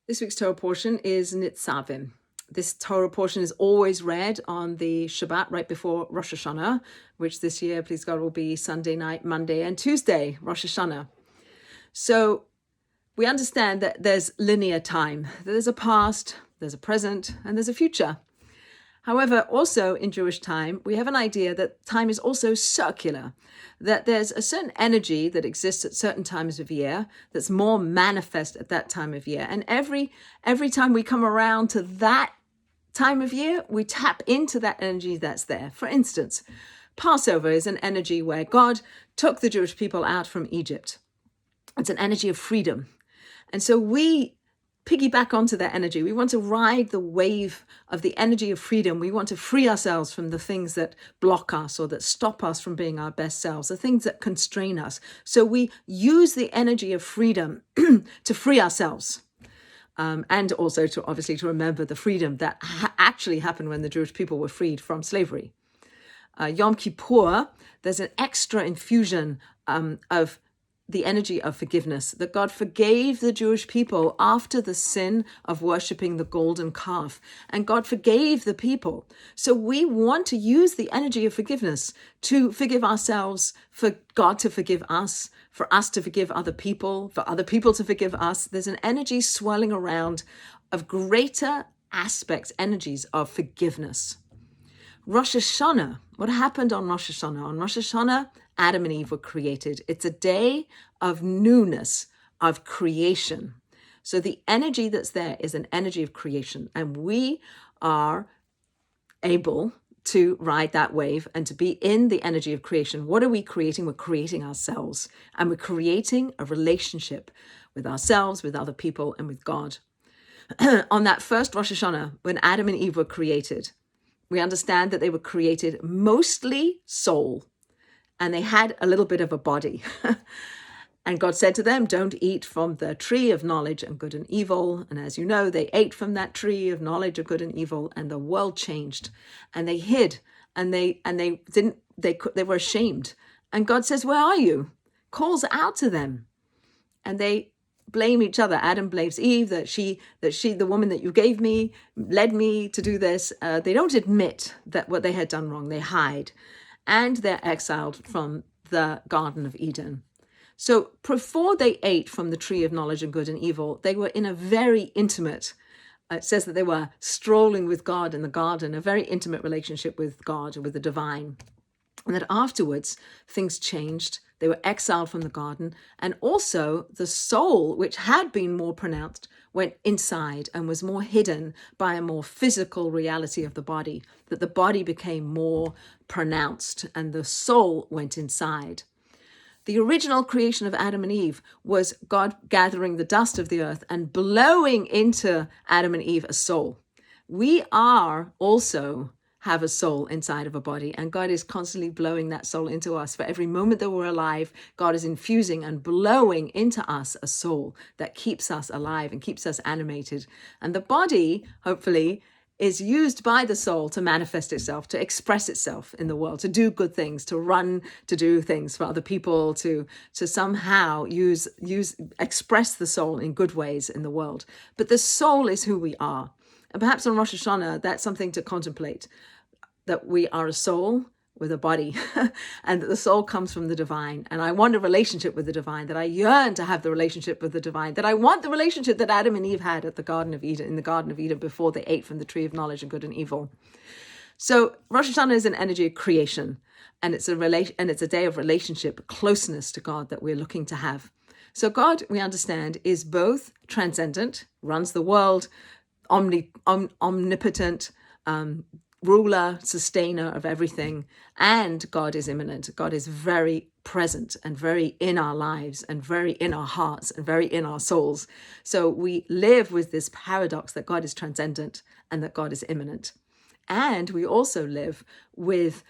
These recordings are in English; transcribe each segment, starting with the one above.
This week's Torah portion is Nitzavim. This Torah portion is always read on the Shabbat right before Rosh Hashana, which this year, please God, will be Sunday night, Monday, and Tuesday, Rosh Hashana. So we understand that there's linear time. There's a past, there's a present, and there's a future. However, also in Jewish time, we have an idea that time is also circular, that there's a certain energy that exists at certain times of year that's more manifest at that time of year. And every time we come around to that time of year, we tap into that energy that's there. For instance, Passover is an energy where God took the Jewish people out from Egypt. It's an energy of freedom. And so we piggyback onto that energy. We want to ride the wave of the energy of freedom. We want to free ourselves from the things that block us or that stop us from being our best selves, the things that constrain us. So we use the energy of freedom to free ourselves. And also to obviously to remember the freedom that actually happened when the Jewish people were freed from slavery. Yom Kippur, there's an extra infusion of the energy of forgiveness, that God forgave the Jewish people after the sin of worshiping the golden calf, and God forgave the people. So we want to use the energy of forgiveness to forgive ourselves, for God to forgive us, for us to forgive other people, for other people to forgive us. There's an energy swirling around of greater aspects, energies of forgiveness. Rosh Hashana, what happened on Rosh Hashana? On Rosh Hashana, Adam and Eve were created. It's a day of newness, of creation. So the energy that's there is an energy of creation, and we are able to ride that wave and to be in the energy of creation. What are we creating? We're creating ourselves, and we're creating a relationship with ourselves, with other people, and with God. On that first Rosh Hashana, when Adam and Eve were created, we understand that they were created mostly soul, and they had a little bit of a body. And God said to them, don't eat from the tree of knowledge of good and evil. And as you know, they ate from that tree of knowledge of good and evil, and the world changed, and they hid, and they were ashamed. And God says, where are you? Calls out to them, and they blame each other. Adam blames Eve that she, the woman that you gave me, led me to do this. They don't admit that what they had done wrong. They hide, and they're exiled from the Garden of Eden. So before they ate from the tree of knowledge of good and evil, they were in a very intimate, it says that they were strolling with God in the garden, a very intimate relationship with God, with the divine. And that afterwards, things changed. They were exiled from the garden. And also the soul, which had been more pronounced, went inside and was more hidden by a more physical reality of the body, that the body became more pronounced and the soul went inside. The original creation of Adam and Eve was God gathering the dust of the earth and blowing into Adam and Eve a soul. We are also have a soul inside of a body, and God is constantly blowing that soul into us. For every moment that we're alive, God is infusing and blowing into us a soul that keeps us alive and keeps us animated. And the body, hopefully, is used by the soul to manifest itself, to express itself in the world, to do good things, to run, to do things for other people, to somehow express the soul in good ways in the world. But the soul is who we are. And perhaps on Rosh Hashana, that's something to contemplate, that we are a soul with a body, and that the soul comes from the divine. And I want a relationship with the divine, that I yearn to have the relationship with the divine, that I want the relationship that Adam and Eve had at the Garden of Eden, in the Garden of Eden before they ate from the tree of knowledge of good and evil. So Rosh Hashana is an energy of creation, and it's a day of relationship, closeness to God that we're looking to have. So God, we understand, is both transcendent, runs the world, omnipotent, ruler, sustainer of everything, and God is immanent. God is very present and very in our lives and very in our hearts and very in our souls. So we live with this paradox that God is transcendent and that God is immanent. And we also live with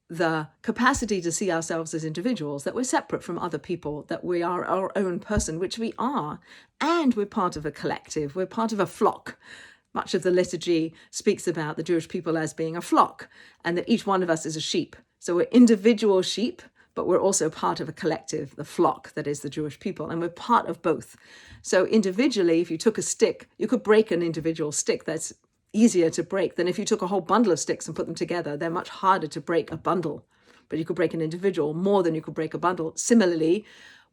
the capacity to see ourselves as individuals, that we're separate from other people, that we are our own person, which we are, and we're part of a collective, we're part of a flock. Much of the liturgy speaks about the Jewish people as being a flock, and that each one of us is a sheep. So we're individual sheep, but we're also part of a collective, the flock that is the Jewish people, and we're part of both. So individually, if you took a stick, you could break an individual stick. That's easier to break than if you took a whole bundle of sticks and put them together. They're much harder to break a bundle, but you could break an individual more than you could break a bundle. Similarly,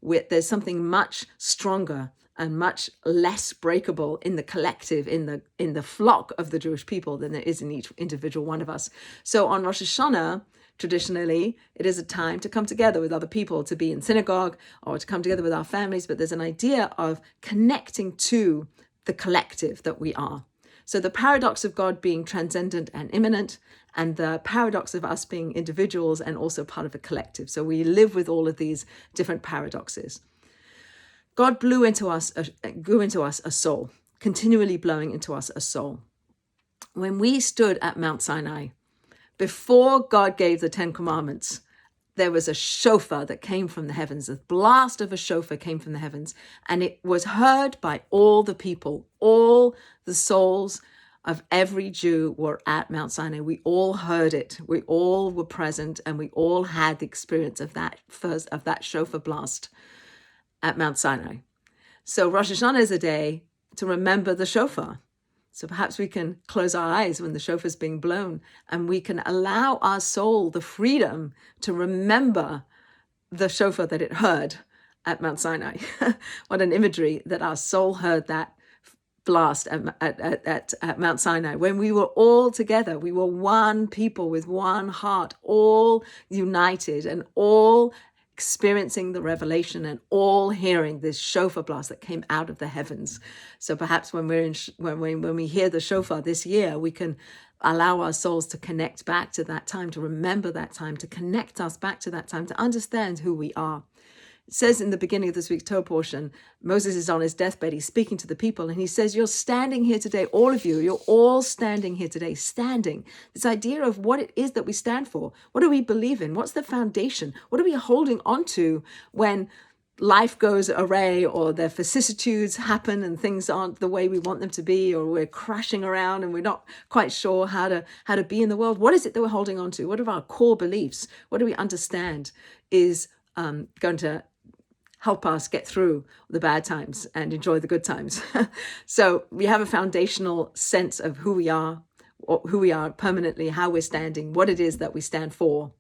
there's something much stronger and much less breakable in the collective, in the flock of the Jewish people than there is in each individual one of us. So on Rosh Hashanah, traditionally, it is a time to come together with other people, to be in synagogue or to come together with our families. But there's an idea of connecting to the collective that we are. So the paradox of God being transcendent and immanent, and the paradox of us being individuals and also part of a collective. So we live with all of these different paradoxes. God grew into us a soul, continually blowing into us a soul. When we stood at Mount Sinai, before God gave the 10 Commandments, there was a shofar that came from the heavens. A blast of a shofar came from the heavens, and it was heard by all the people. All the souls of every Jew were at Mount Sinai. We all heard it. We all were present, and we all had the experience of that shofar blast at Mount Sinai. So Rosh Hashanah is a day to remember the shofar. So perhaps we can close our eyes when the shofar is being blown, and we can allow our soul the freedom to remember the shofar that it heard at Mount Sinai. What an imagery that our soul heard that blast at Mount Sinai. When we were all together, we were one people with one heart, all united and all experiencing the revelation and all hearing this shofar blast that came out of the heavens. So perhaps when we hear the shofar this year, we can allow our souls to connect back to that time, to remember that time, to connect us back to that time, to understand who we are. It says in the beginning of this week's Torah portion, Moses is on his deathbed. He's speaking to the people, and he says, you're standing here today, all of you, you're all standing here today, standing. This idea of what it is that we stand for. What do we believe in? What's the foundation? What are we holding on to when life goes awry, or the vicissitudes happen and things aren't the way we want them to be, or we're crashing around and we're not quite sure how to be in the world? What is it that we're holding on to? What are our core beliefs? What do we understand is going to help us get through the bad times and enjoy the good times? So we have a foundational sense of who we are permanently, how we're standing, what it is that we stand for,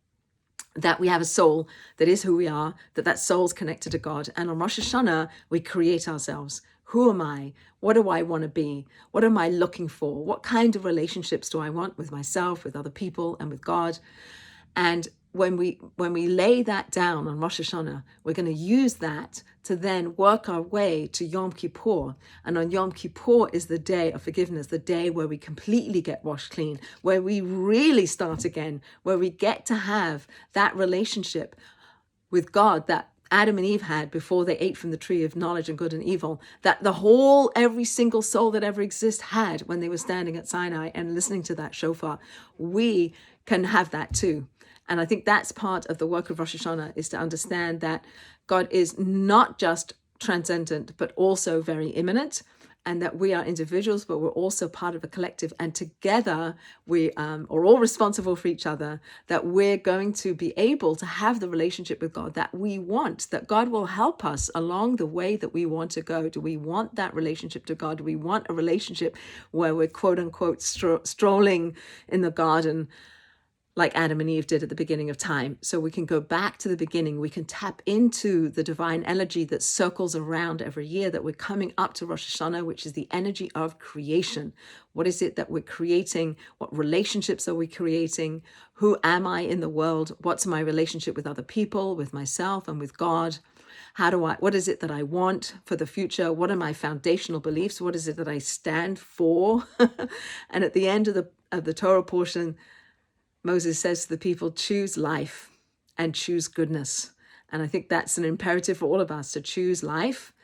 that we have a soul that is who we are, that soul's connected to God. And on Rosh Hashanah, we create ourselves. Who am I? What do I want to be? What am I looking for? What kind of relationships do I want with myself, with other people, and with God? And when we lay that down on Rosh Hashanah, we're going to use that to then work our way to Yom Kippur. And on Yom Kippur is the day of forgiveness, the day where we completely get washed clean, where we really start again, where we get to have that relationship with God that Adam and Eve had before they ate from the tree of knowledge and good and evil, that every single soul that ever exists had when they were standing at Sinai and listening to that shofar. We can have that too. And I think that's part of the work of Rosh Hashanah, is to understand that God is not just transcendent, but also very immanent, and that we are individuals, but we're also part of a collective. And together we are all responsible for each other, that we're going to be able to have the relationship with God that we want, that God will help us along the way that we want to go. Do we want that relationship to God? Do we want a relationship where we're quote unquote strolling in the garden like Adam and Eve did at the beginning of time? So we can go back to the beginning. We can tap into the divine energy that circles around every year, that we're coming up to Rosh Hashanah, which is the energy of creation. What is it that we're creating? What relationships are we creating? Who am I in the world? What's my relationship with other people, with myself, and with God? What is it that I want for the future? What are my foundational beliefs? What is it that I stand for? And at the end of the Torah portion, Moses says to the people, choose life and choose goodness. And I think that's an imperative for all of us, to choose life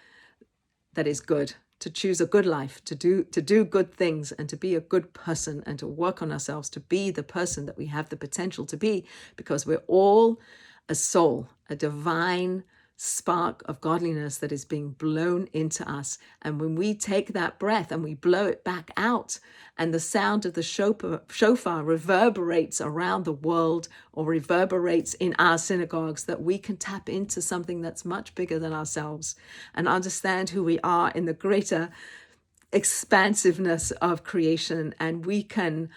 that is good, to choose a good life, to do good things, and to be a good person, and to work on ourselves to be the person that we have the potential to be, because we're all a soul, a divine spark of godliness that is being blown into us. And when we take that breath and we blow it back out, and the sound of the shofar reverberates around the world or reverberates in our synagogues, that we can tap into something that's much bigger than ourselves and understand who we are in the greater expansiveness of creation. And we can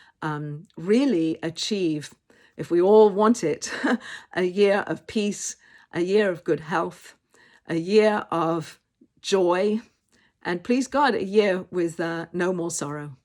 really achieve, if we all want it, a year of peace, a year of good health, a year of joy, and please God, a year with no more sorrow.